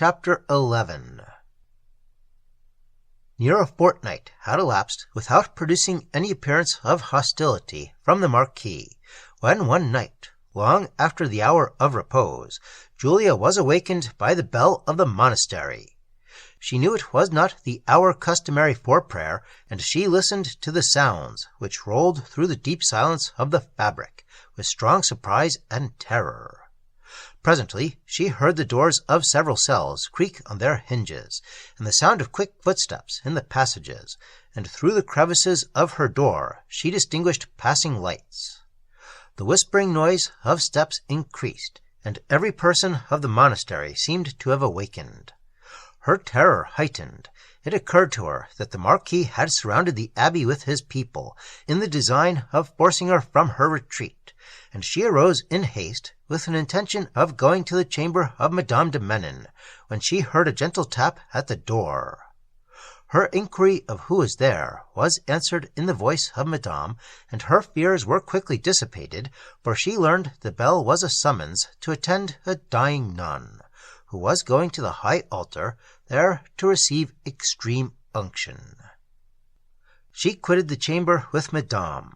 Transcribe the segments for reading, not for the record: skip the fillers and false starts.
Chapter 11. Near a fortnight had elapsed without producing any appearance of hostility from the Marquis, when one night, long after the hour of repose, Julia was awakened by the bell of the monastery. She knew it was not the hour customary for prayer, and she listened to the sounds which rolled through the deep silence of the fabric with strong surprise and terror. Presently she heard the doors of several cells creak on their hinges, and the sound of quick footsteps in the passages, and through the crevices of her door she distinguished passing lights. The whispering noise of steps increased, and every person of the monastery seemed to have awakened. Her terror heightened. It occurred to her that the Marquis had surrounded the abbey with his people, in the design of forcing her from her retreat, and she arose in haste, with an intention of going to the chamber of Madame de Menin, when she heard a gentle tap at the door. Her inquiry of who was there was answered in the voice of Madame, and her fears were quickly dissipated, for she learned the bell was a summons to attend a dying nun, who was going to the high altar, there to receive extreme unction. She quitted the chamber with Madame.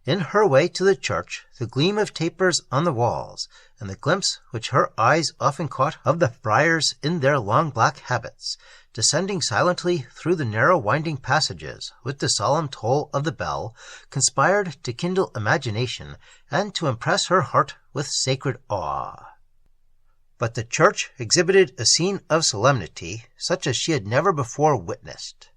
In her way to the church, the gleam of tapers on the walls, and the glimpse which her eyes often caught of the friars in their long black habits, descending silently through the narrow winding passages with the solemn toll of the bell, conspired to kindle imagination and to impress her heart with sacred awe. But the church exhibited a scene of solemnity such as she had never before witnessed.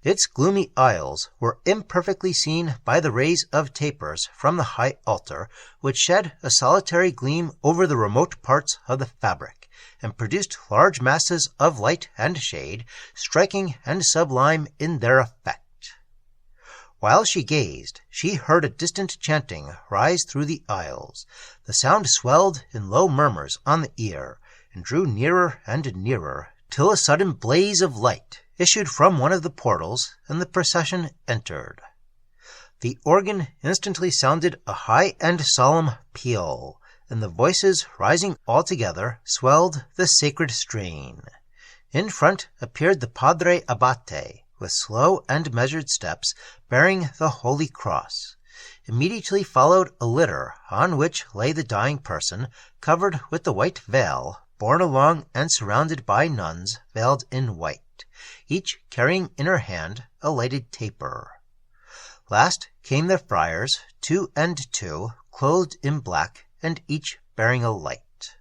Its gloomy aisles were imperfectly seen by the rays of tapers from the high altar, which shed a solitary gleam over the remote parts of the fabric, and produced large masses of light and shade, striking and sublime in their effect. While she gazed, she heard a distant chanting rise through the aisles. The sound swelled in low murmurs on the ear, and drew nearer and nearer, till a sudden blaze of light issued from one of the portals, and the procession entered. The organ instantly sounded a high and solemn peal, and the voices, rising all together, swelled the sacred strain. In front appeared the Padre Abate, with slow and measured steps, bearing the Holy Cross. Immediately followed a litter, on which lay the dying person, covered with the white veil, borne along and surrounded by nuns veiled in white, each carrying in her hand a lighted taper. Last came the friars, 2 and 2, clothed in black, and each bearing a light.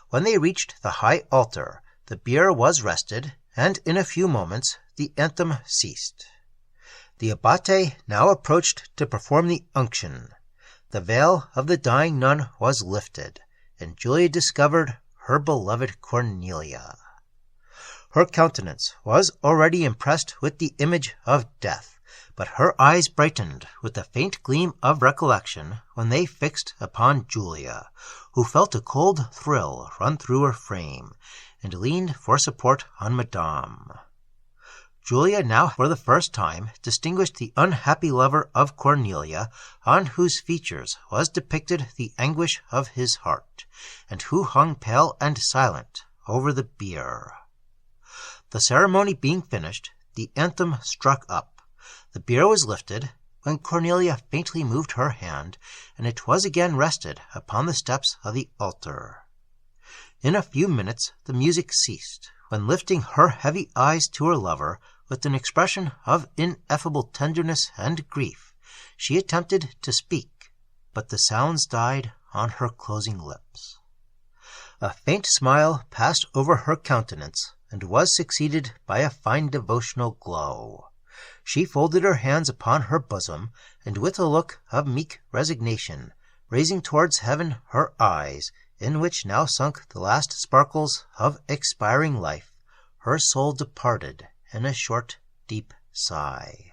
When they reached the high altar, the bier was rested, and in a few moments the anthem ceased. The Abate now approached to perform the unction. The veil of the dying nun was lifted, and Julia discovered her beloved Cornelia. Her countenance was already impressed with the image of death, but her eyes brightened with a faint gleam of recollection when they fixed upon Julia, who felt a cold thrill run through her frame, and leaned for support on Madame. Julia now for the first time distinguished the unhappy lover of Cornelia, on whose features was depicted the anguish of his heart, and who hung pale and silent over the bier. The ceremony being finished, the anthem struck up. The bier was lifted, when Cornelia faintly moved her hand, and it was again rested upon the steps of the altar. In a few minutes the music ceased, when lifting her heavy eyes to her lover, with an expression of ineffable tenderness and grief, she attempted to speak, but the sounds died on her closing lips. A faint smile passed over her countenance, and was succeeded by a fine devotional glow. She folded her hands upon her bosom, and with a look of meek resignation, raising towards heaven her eyes, in which now sunk the last sparkles of expiring life, her soul departed in a short, deep sigh.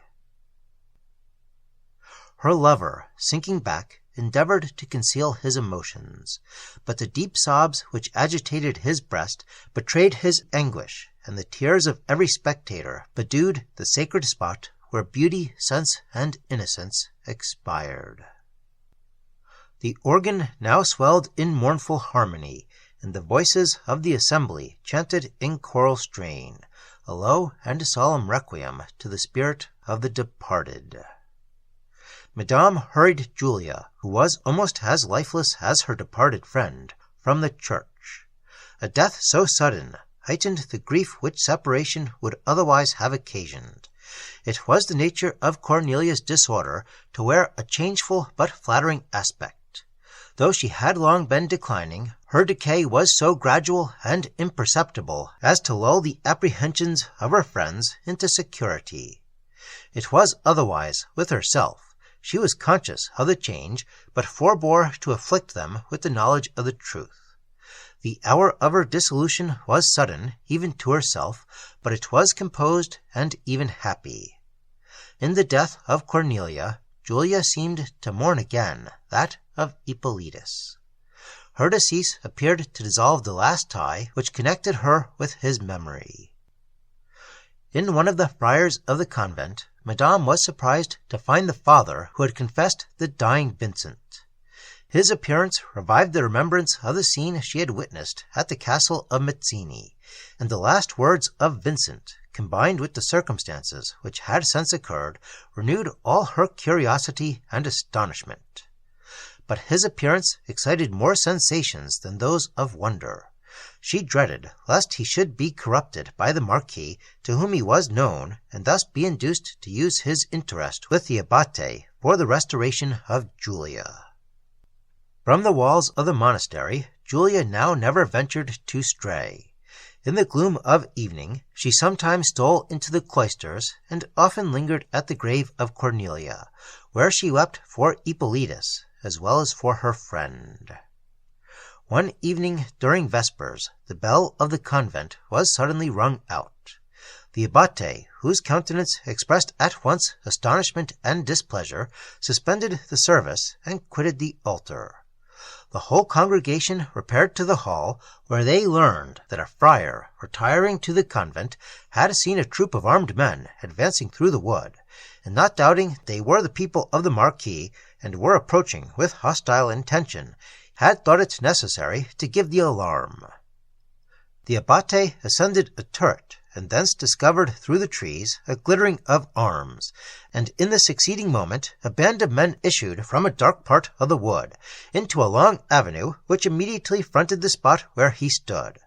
Her lover, sinking back, endeavored to conceal his emotions, but the deep sobs which agitated his breast betrayed his anguish, and the tears of every spectator bedewed the sacred spot where beauty, sense, and innocence expired. The organ now swelled in mournful harmony, and the voices of the assembly chanted in choral strain a low and solemn requiem to the spirit of the departed. Madame hurried Julia, who was almost as lifeless as her departed friend, from the church. A death so sudden heightened the grief which separation would otherwise have occasioned. It was the nature of Cornelia's disorder to wear a changeful but flattering aspect. Though she had long been declining, her decay was so gradual and imperceptible as to lull the apprehensions of her friends into security. It was otherwise with herself. She was conscious of the change, but forbore to afflict them with the knowledge of the truth. The hour of her dissolution was sudden, even to herself, but it was composed and even happy. In the death of Cornelia, Julia seemed to mourn again that of Hippolytus. Her decease appeared to dissolve the last tie which connected her with his memory. In one of the friars of the convent, Madame was surprised to find the father who had confessed the dying Vincent. His appearance revived the remembrance of the scene she had witnessed at the castle of Mazzini, and the last words of Vincent, combined with the circumstances which had since occurred, renewed all her curiosity and astonishment. But his appearance excited more sensations than those of wonder. She dreaded lest he should be corrupted by the Marquis, to whom he was known, and thus be induced to use his interest with the Abbate for the restoration of Julia. From the walls of the monastery, Julia now never ventured to stray. In the gloom of evening, she sometimes stole into the cloisters, and often lingered at the grave of Cornelia, where she wept for Hippolytus, as well as for her friend. One evening during vespers, the bell of the convent was suddenly rung out. The Abbate, whose countenance expressed at once astonishment and displeasure, suspended the service and quitted the altar. The whole congregation repaired to the hall, where they learned that a friar, retiring to the convent, had seen a troop of armed men advancing through the wood, and not doubting they were the people of the Marquis, and were approaching with hostile intention, had thought it necessary to give the alarm. The Abbate ascended a turret, and thence discovered through the trees a glittering of arms, and in the succeeding moment a band of men issued from a dark part of the wood into a long avenue which immediately fronted the spot where he stood.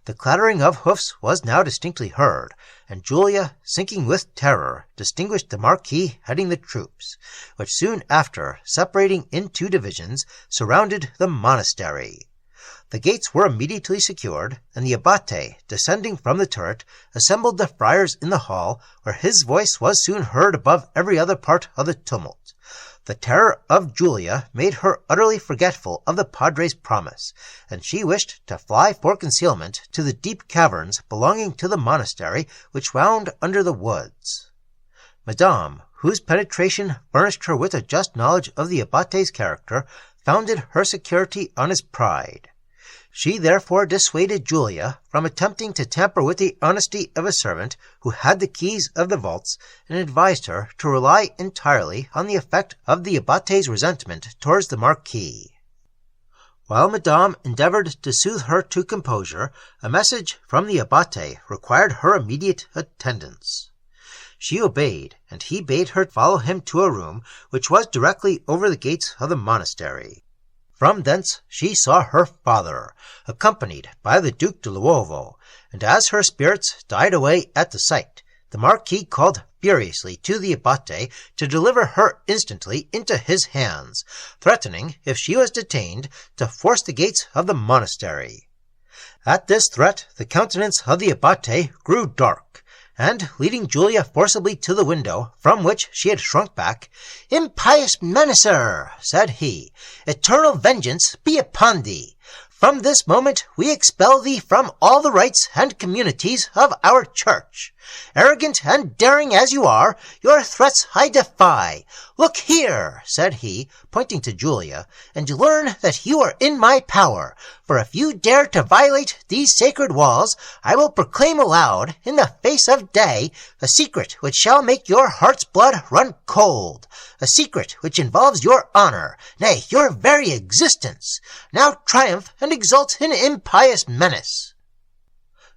The clattering of hoofs was now distinctly heard, and Julia, sinking with terror, distinguished the Marquis heading the troops, which soon after, separating in two divisions, surrounded the monastery. The gates were immediately secured, and the Abbate, descending from the turret, assembled the friars in the hall, where his voice was soon heard above every other part of the tumult. The terror of Julia made her utterly forgetful of the padre's promise, and she wished to fly for concealment to the deep caverns belonging to the monastery which wound under the woods. Madame, whose penetration furnished her with a just knowledge of the Abbate's character, founded her security on his pride. She therefore dissuaded Julia from attempting to tamper with the honesty of a servant who had the keys of the vaults, and advised her to rely entirely on the effect of the Abbate's resentment towards the Marquis. While Madame endeavoured to soothe her to composure, a message from the Abbate required her immediate attendance. She obeyed, and he bade her follow him to a room which was directly over the gates of the monastery. From thence she saw her father, accompanied by the Duke de Luovo, and as her spirits died away at the sight, the Marquis called furiously to the Abbate to deliver her instantly into his hands, threatening, if she was detained, to force the gates of the monastery. At this threat the countenance of the Abbate grew dark, and, leading Julia forcibly to the window, from which she had shrunk back, "Impious menacer," said he, "eternal vengeance be upon thee! From this moment we expel thee from all the rites and communities of our church. Arrogant and daring as you are, your threats I defy. Look here," said he, pointing to Julia, "and learn that you are in my power, for if you dare to violate these sacred walls, I will proclaim aloud, in the face of day, a secret which shall make your heart's blood run cold, a secret which involves your honor, nay, your very existence. Now triumph and and exult in impious menace."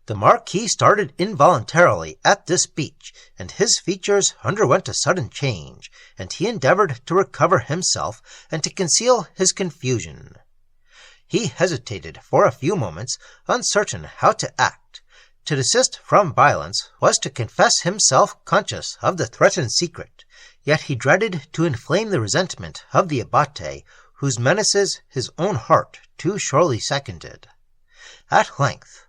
The Marquis started involuntarily at this speech, and his features underwent a sudden change, and he endeavoured to recover himself and to conceal his confusion. He hesitated for a few moments, uncertain how to act. To desist from violence was to confess himself conscious of the threatened secret, yet he dreaded to inflame the resentment of the Abbate, whose menaces his own heart too surely seconded. At length,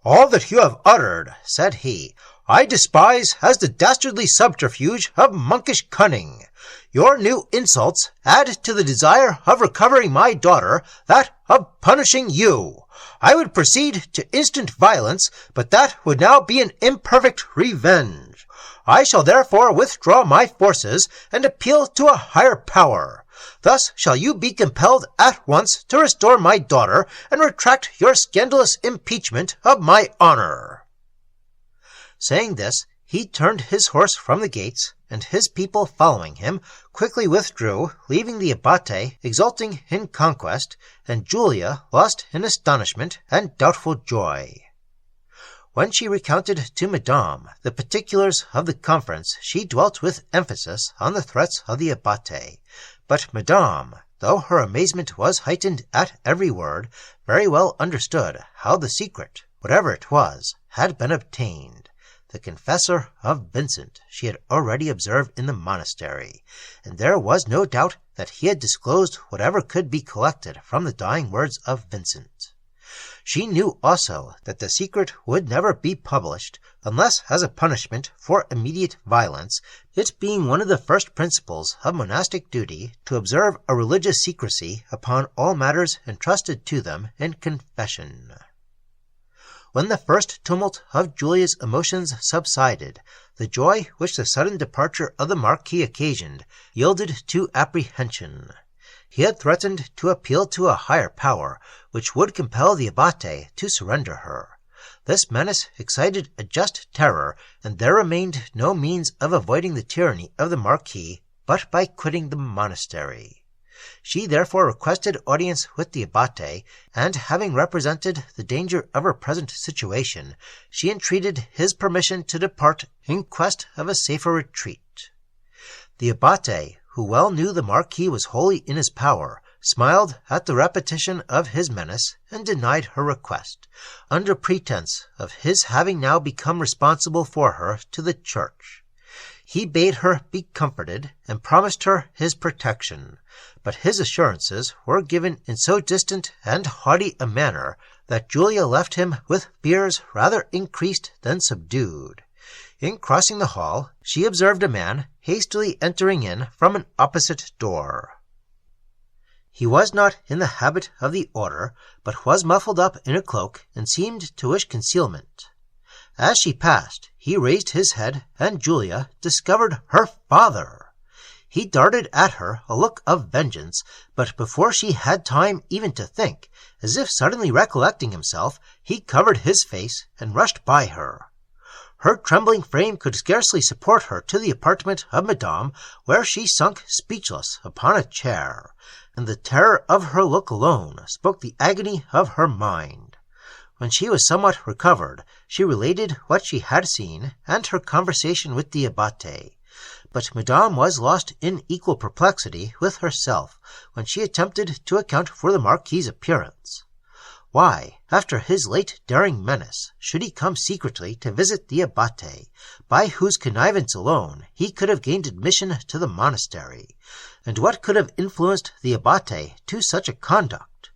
"All that you have uttered," said he, "I despise as the dastardly subterfuge of monkish cunning. Your new insults add to the desire of recovering my daughter that of punishing you. I would proceed to instant violence, but that would now be an imperfect revenge. I shall therefore withdraw my forces and appeal to a higher power. Thus shall you be compelled at once to restore my daughter and retract your scandalous impeachment of my honor." Saying this, he turned his horse from the gates, and his people following him quickly withdrew, leaving the Abbate exulting in conquest, and Julia lost in astonishment and doubtful joy. When she recounted to Madame the particulars of the conference, she dwelt with emphasis on the threats of the Abbate. But Madame, though her amazement was heightened at every word, very well understood how the secret, whatever it was, had been obtained. The confessor of Vincent she had already observed in the monastery, and there was no doubt that he had disclosed whatever could be collected from the dying words of Vincent. She knew also that the secret would never be published unless as a punishment for immediate violence, it being one of the first principles of monastic duty to observe a religious secrecy upon all matters entrusted to them in confession. When the first tumult of Julia's emotions subsided, the joy which the sudden departure of the Marquis occasioned yielded to apprehension. He had threatened to appeal to a higher power, which would compel the Abbate to surrender her. This menace excited a just terror, and there remained no means of avoiding the tyranny of the Marquis but by quitting the monastery. She therefore requested audience with the Abbate, and having represented the danger of her present situation, she entreated his permission to depart in quest of a safer retreat. The Abbate, who well knew the Marquis was wholly in his power, smiled at the repetition of his menace and denied her request, under pretense of his having now become responsible for her to the Church. He bade her be comforted and promised her his protection, but his assurances were given in so distant and haughty a manner that Julia left him with fears rather increased than subdued. In crossing the hall, she observed a man hastily entering in from an opposite door. He was not in the habit of the order, but was muffled up in a cloak and seemed to wish concealment. As she passed, he raised his head, and Julia discovered her father. He darted at her a look of vengeance, but before she had time even to think, as if suddenly recollecting himself, he covered his face and rushed by her. Her trembling frame could scarcely support her to the apartment of Madame, where she sunk speechless upon a chair, and the terror of her look alone spoke the agony of her mind. When she was somewhat recovered, she related what she had seen and her conversation with the Abbate. But Madame was lost in equal perplexity with herself when she attempted to account for the Marquis's appearance. Why, after his late daring menace, should he come secretly to visit the Abbate, by whose connivance alone he could have gained admission to the monastery? And what could have influenced the Abbate to such a conduct?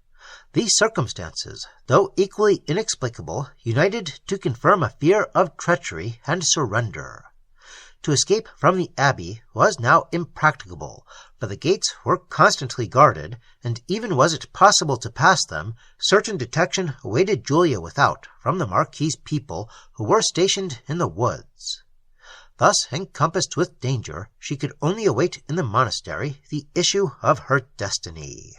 These circumstances, though equally inexplicable, united to confirm a fear of treachery and surrender. To escape from the abbey was now impracticable, for the gates were constantly guarded, and even was it possible to pass them, certain detection awaited Julia without from the Marquis's people, who were stationed in the woods. Thus encompassed with danger, she could only await in the monastery the issue of her destiny.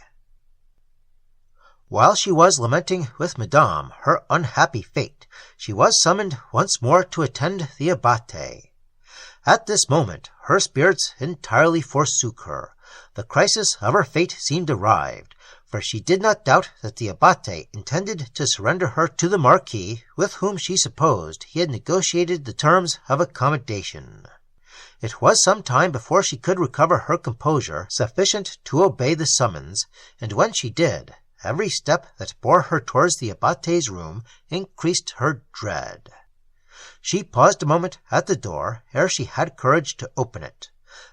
While she was lamenting with Madame her unhappy fate, she was summoned once more to attend the Abbate. At this moment her spirits entirely forsook her. The crisis of her fate seemed arrived, for she did not doubt that the abbate intended to surrender her to the Marquis, with whom she supposed he had negotiated the terms of accommodation. It was some time before she could recover her composure sufficient to obey the summons, and when she did, every step that bore her towards the abbate's room increased her dread. She paused a moment at the door ere she had courage to open it.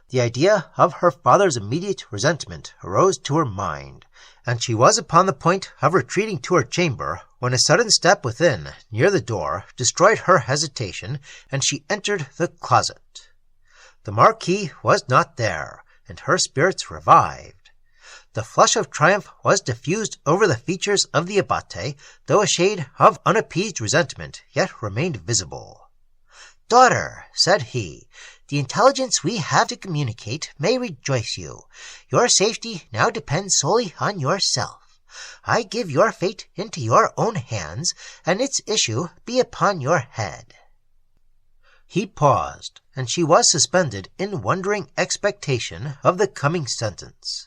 The idea of her father's immediate resentment arose to her mind, and she was upon the point of retreating to her chamber when a sudden step within, near the door, destroyed her hesitation, and she entered the closet. The Marquis was not there, and her spirits revived. The flush of triumph was diffused over the features of the abbate, though a shade of unappeased resentment yet remained visible. "Daughter," said he, "the intelligence we have to communicate may rejoice you. Your safety now depends solely on yourself. I give your fate into your own hands, and its issue be upon your head." He paused, and she was suspended in wondering expectation of the coming sentence.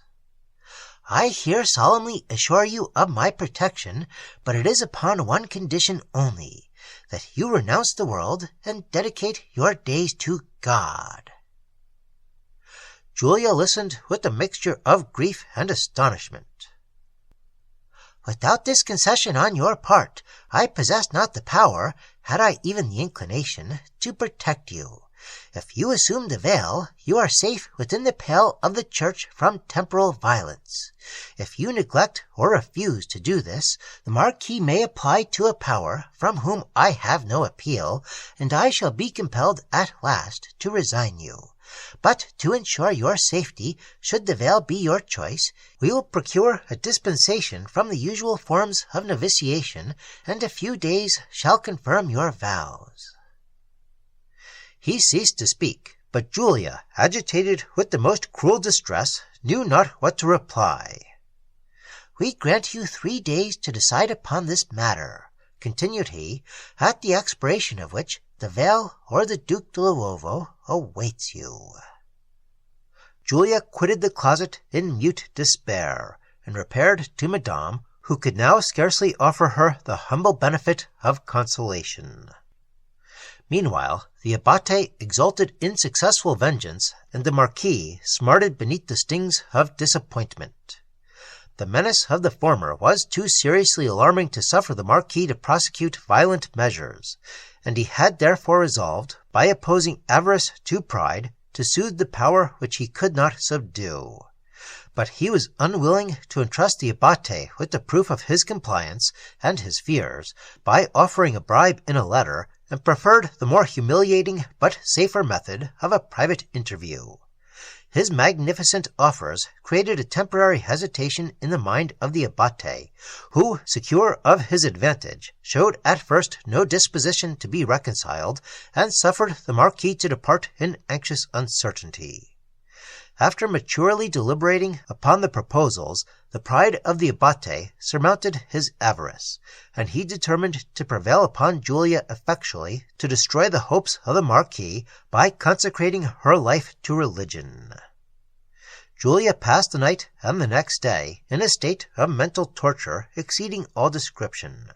"I here solemnly assure you of my protection, but it is upon one condition only, that you renounce the world and dedicate your days to God." Julia listened with a mixture of grief and astonishment. "Without this concession on your part, I possess not the power, had I even the inclination, to protect you. If you assume the veil, you are safe within the pale of the Church from temporal violence. If you neglect or refuse to do this, the Marquis may apply to a power from whom I have no appeal, and I shall be compelled at last to resign you. But to ensure your safety, should the veil be your choice, we will procure a dispensation from the usual forms of novitiation, and a few days shall confirm your vows." He ceased to speak, but Julia, agitated with the most cruel distress, knew not what to reply. "We grant you 3 days to decide upon this matter," continued he, "at the expiration of which the veil or the Duke de Luovo awaits you." Julia quitted the closet in mute despair, and repaired to Madame, who could now scarcely offer her the humble benefit of consolation. Meanwhile, the abbate exulted in successful vengeance, and the Marquis smarted beneath the stings of disappointment. The menace of the former was too seriously alarming to suffer the Marquis to prosecute violent measures, and he had therefore resolved, by opposing avarice to pride, to soothe the power which he could not subdue. But he was unwilling to entrust the abbate with the proof of his compliance and his fears, by offering a bribe in a letter, and preferred the more humiliating but safer method of a private interview. His magnificent offers created a temporary hesitation in the mind of the abbate, who, secure of his advantage, showed at first no disposition to be reconciled, and suffered the Marquis to depart in anxious uncertainty. After maturely deliberating upon the proposals, the pride of the abbate surmounted his avarice, and he determined to prevail upon Julia effectually to destroy the hopes of the Marquis by consecrating her life to religion. Julia passed the night and the next day in a state of mental torture exceeding all description.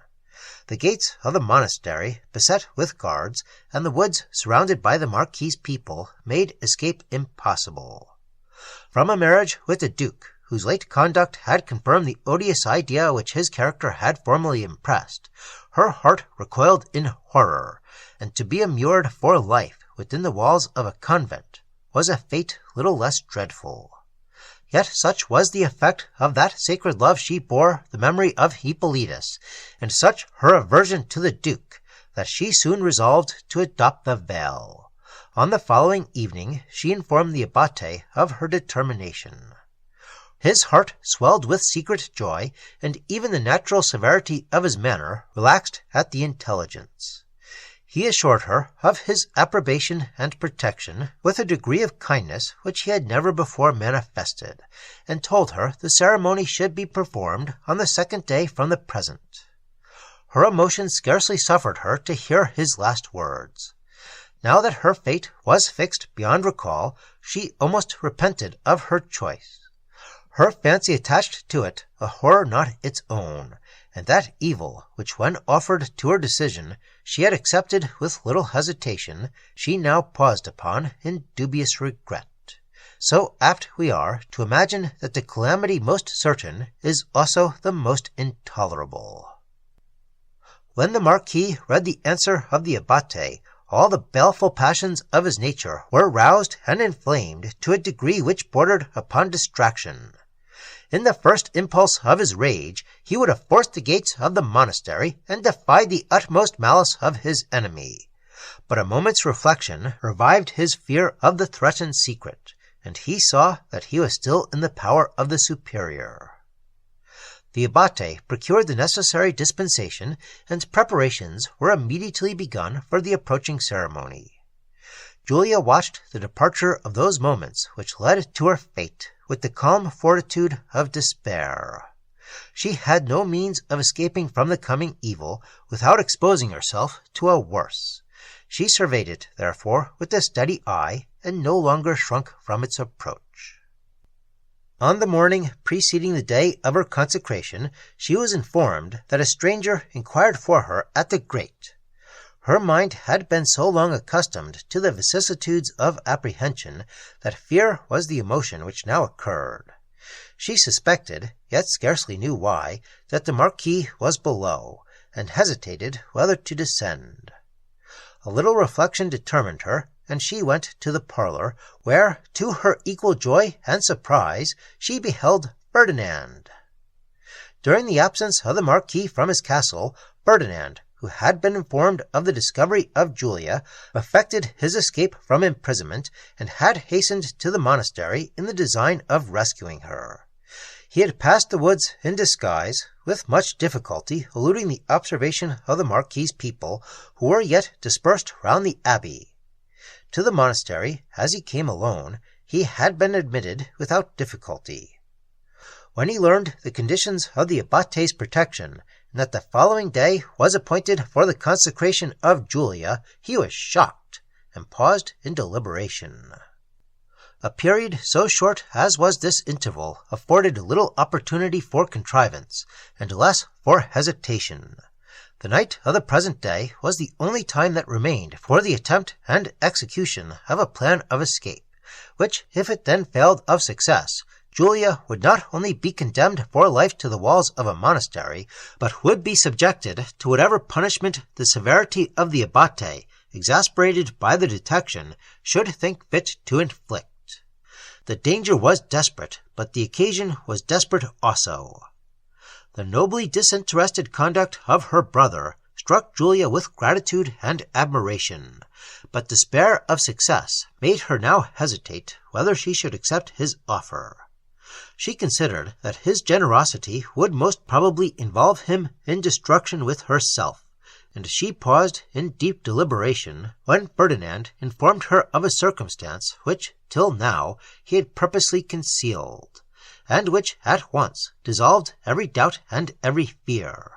The gates of the monastery, beset with guards, and the woods surrounded by the Marquis's people, made escape impossible. From a marriage with the Duke, whose late conduct had confirmed the odious idea which his character had formerly impressed, her heart recoiled in horror, and to be immured for life within the walls of a convent was a fate little less dreadful. Yet such was the effect of that sacred love she bore the memory of Hippolytus, and such her aversion to the Duke, that she soon resolved to adopt the veil. On the following evening she informed the abbate of her determination. His heart swelled with secret joy, and even the natural severity of his manner relaxed at the intelligence. He assured her of his approbation and protection with a degree of kindness which he had never before manifested, and told her the ceremony should be performed on the 2nd day from the present. Her emotion scarcely suffered her to hear his last words. Now that her fate was fixed beyond recall, she almost repented of her choice. her fancy attached to it a horror not its own, and that evil which when offered to her decision she had accepted with little hesitation, she now paused upon in dubious regret. So apt we are to imagine that the calamity most certain is also the most intolerable. When the Marquis read the answer of the Abbate, all the baleful passions of his nature were roused and inflamed to a degree which bordered upon distraction. In the first impulse of his rage, he would have forced the gates of the monastery and defied the utmost malice of his enemy. But a moment's reflection revived his fear of the threatened secret, and he saw that he was still in the power of the superior. The Abbate procured the necessary dispensation, and preparations were immediately begun for the approaching ceremony. Julia watched the departure of those moments which led to her fate with the calm fortitude of despair. She had no means of escaping from the coming evil without exposing herself to a worse. She surveyed it, therefore, with a steady eye, and no longer shrunk from its approach. On the morning preceding the day of her consecration, she was informed that a stranger inquired for her at the grate. Her mind had been so long accustomed to the vicissitudes of apprehension that fear was the emotion which now occurred. She suspected, yet scarcely knew why, that the Marquis was below, and hesitated whether to descend. A little reflection determined her, and she went to the parlour, where, to her equal joy and surprise, she beheld Ferdinand. During the absence of the Marquis from his castle, Ferdinand, who had been informed of the discovery of Julia, effected his escape from imprisonment, and had hastened to the monastery in the design of rescuing her. He had passed the woods in disguise, with much difficulty eluding the observation of the Marquis's people, who were yet dispersed round the abbey. To the monastery, as he came alone, he had been admitted without difficulty. When he learned the conditions of the Abbate's protection, and that the following day was appointed for the consecration of Julia, he was shocked, and paused in deliberation. A period so short as was this interval afforded little opportunity for contrivance, and less for hesitation. The night of the present day was the only time that remained for the attempt and execution of a plan of escape, which, if it then failed of success, Julia would not only be condemned for life to the walls of a monastery, but would be subjected to whatever punishment the severity of the Abbate, exasperated by the detection, should think fit to inflict. The danger was desperate, but the occasion was desperate also. The nobly disinterested conduct of her brother struck Julia with gratitude and admiration, but despair of success made her now hesitate whether she should accept his offer. She considered that his generosity would most probably involve him in destruction with herself, and she paused in deep deliberation when Ferdinand informed her of a circumstance which, till now, he had purposely concealed, and which at once dissolved every doubt and every fear.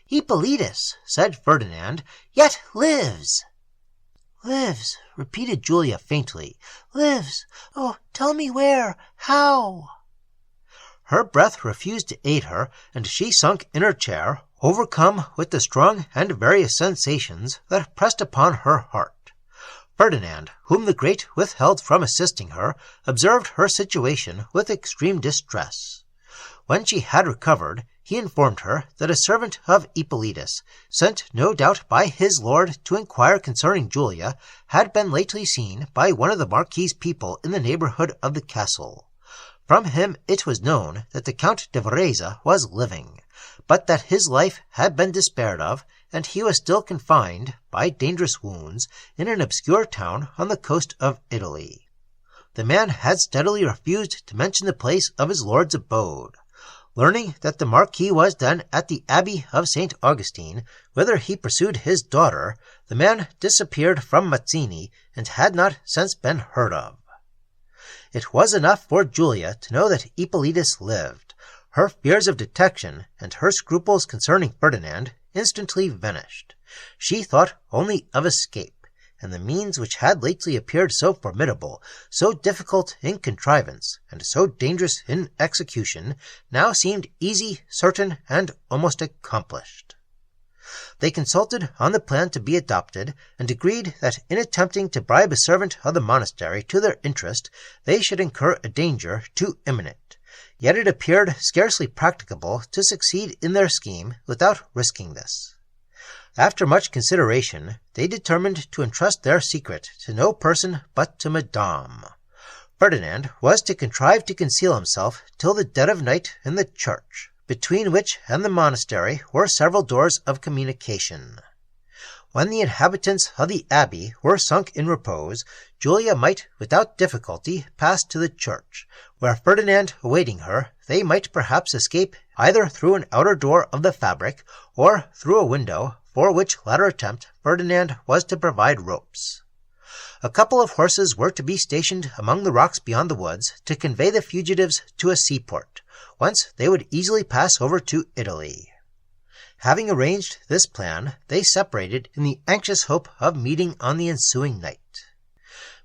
"Hippolytus," said Ferdinand, "yet lives." "Lives," repeated Julia faintly. "Lives. Oh, tell me where, how?" Her breath refused to aid her, and she sunk in her chair, overcome with the strong and various sensations that pressed upon her heart. Ferdinand, whom the grate withheld from assisting her, observed her situation with extreme distress. When she had recovered, he informed her that a servant of Hippolytus, sent no doubt by his lord to inquire concerning Julia, had been lately seen by one of the Marquis's people in the neighbourhood of the castle. From him it was known that the Count de Varese was living, but that his life had been despaired of, and he was still confined, by dangerous wounds, in an obscure town on the coast of Italy. The man had steadily refused to mention the place of his lord's abode. Learning that the Marquis was then at the Abbey of St. Augustine, whither he pursued his daughter, the man disappeared from Mazzini, and had not since been heard of. It was enough for Julia to know that Hippolytus lived. Her fears of detection, and her scruples concerning Ferdinand, instantly vanished. She thought only of escape, and the means which had lately appeared so formidable, so difficult in contrivance, and so dangerous in execution, now seemed easy, certain, and almost accomplished. They consulted on the plan to be adopted, and agreed that in attempting to bribe a servant of the monastery to their interest, they should incur a danger too imminent. Yet it appeared scarcely practicable to succeed in their scheme without risking this. After much consideration, they determined to entrust their secret to no person but to Madame. Ferdinand was to contrive to conceal himself till the dead of night in the church, between which and the monastery were several doors of communication. When the inhabitants of the abbey were sunk in repose, Julia might without difficulty pass to the church, where Ferdinand awaiting her, they might perhaps escape either through an outer door of the fabric, or through a window, for which latter attempt Ferdinand was to provide ropes. A couple of horses were to be stationed among the rocks beyond the woods to convey the fugitives to a seaport, whence they would easily pass over to Italy. Having arranged this plan, they separated in the anxious hope of meeting on the ensuing night.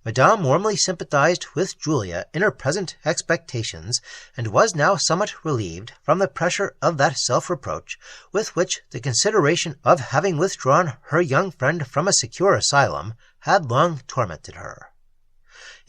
Madame warmly sympathized with Julia in her present expectations, and was now somewhat relieved from the pressure of that self-reproach with which the consideration of having withdrawn her young friend from a secure asylum had long tormented her.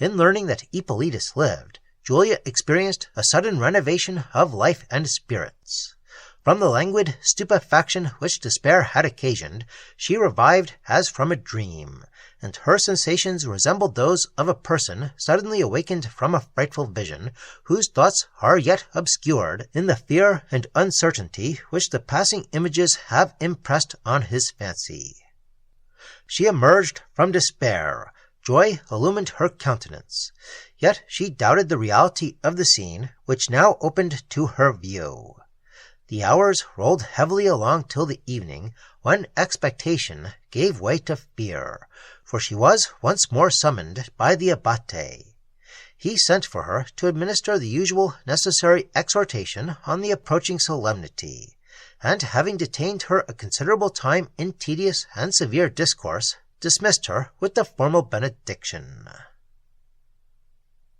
In learning that Hippolytus lived, Julia experienced a sudden renovation of life and spirits. From the languid stupefaction which despair had occasioned, she revived as from a dream, and her sensations resembled those of a person suddenly awakened from a frightful vision, whose thoughts are yet obscured in the fear and uncertainty which the passing images have impressed on his fancy. She emerged from despair. Joy illumined her countenance, yet she doubted the reality of the scene which now opened to her view. The hours rolled heavily along till the evening, when expectation gave way to fear, for she was once more summoned by the abbate. He sent for her to administer the usual necessary exhortation on the approaching solemnity, and having detained her a considerable time in tedious and severe discourse, dismissed her with the formal benediction.